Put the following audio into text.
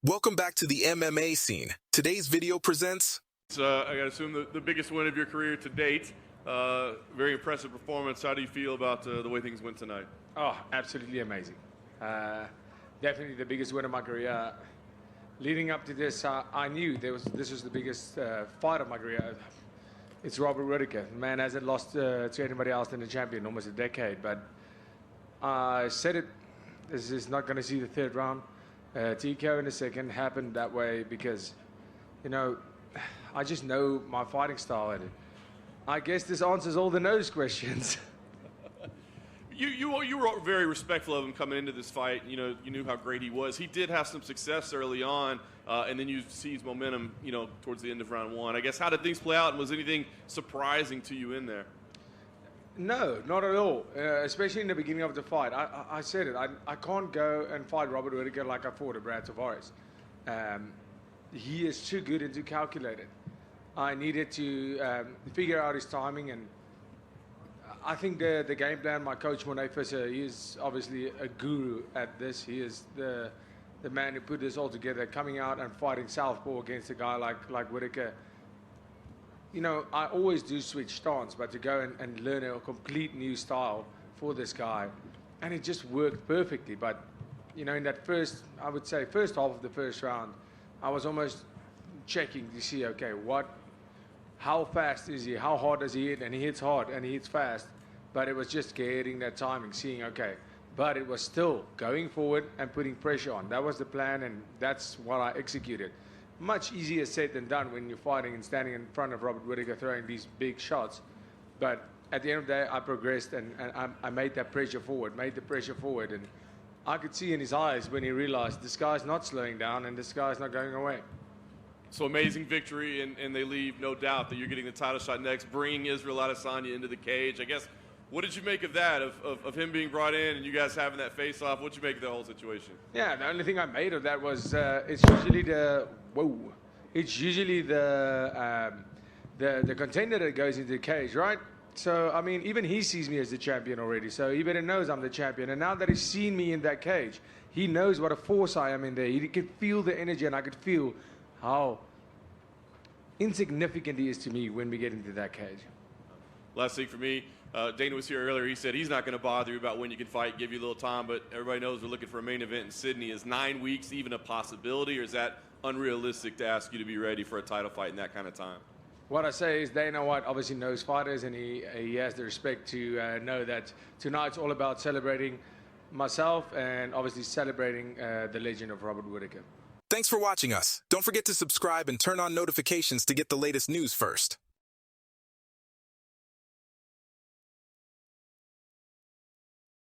Welcome back to the MMA Scene. Today's video presents... I gotta assume the biggest win of your career to date. Very impressive performance. How do you feel about the way things went tonight? Oh, absolutely amazing. Definitely the biggest win of my career. Leading up to this, I knew this was the biggest fight of my career. It's Robert Whittaker. The man hasn't lost to anybody else than the champion almost a decade. But I said it. This is not going to see the third round. TKO in the second happened that way because, you know, I just know my fighting style. And I guess this answers all the nose questions. You were very respectful of him coming into this fight. You know, you knew how great he was. He did have some success early on, and then you seized momentum, you know, towards the end of round one. I guess, how did things play out, and was anything surprising to you in there? No, not at all, especially in the beginning of the fight. I said it. I can't go and fight Robert Whittaker like I fought Brad Tavares. He is too good and too calculated. I needed to figure out his timing, and I think the game plan, my coach, Monet Visser, he is obviously a guru at this. He is the man who put this all together, coming out and fighting southpaw against a guy like Whittaker. You know, I always do switch stance, but to go and learn a complete new style for this guy, and it just worked perfectly. But, you know, in that I would say first half of the first round, I was almost checking to see, okay, how fast is he? How hard does he hit? And he hits hard and he hits fast, but it was just getting that timing, seeing, okay. But it was still going forward and putting pressure on. That was the plan, and that's what I executed. Much easier said than done when you're fighting and standing in front of Robert Whittaker throwing these big shots. But at the end of the day, I progressed and I made that pressure forward, and I could see in his eyes when he realized this guy's not slowing down and this guy's not going away. So amazing victory, and they leave no doubt that you're getting the title shot next, bringing Israel Adesanya into the cage. I guess, what did you make of that, of him being brought in and you guys having that face-off? What did you make of the whole situation? Yeah, the only thing I made of that was it's usually the contender that goes into the cage, right? So, I mean, even he sees me as the champion already, so he better knows I'm the champion. And now that he's seen me in that cage, he knows what a force I am in there. He could feel the energy, and I could feel how insignificant he is to me when we get into that cage. Last thing for me, Dana was here earlier. He said he's not going to bother you about when you can fight, give you a little time, but everybody knows we're looking for a main event in Sydney. Is 9 weeks even a possibility, or is that unrealistic to ask you to be ready for a title fight in that kind of time? What I say is Dana White obviously knows fighters, and he has the respect to know that tonight's all about celebrating myself and obviously celebrating the legend of Robert Whittaker. Thanks for watching us. Don't forget to subscribe and turn on notifications to get the latest news first.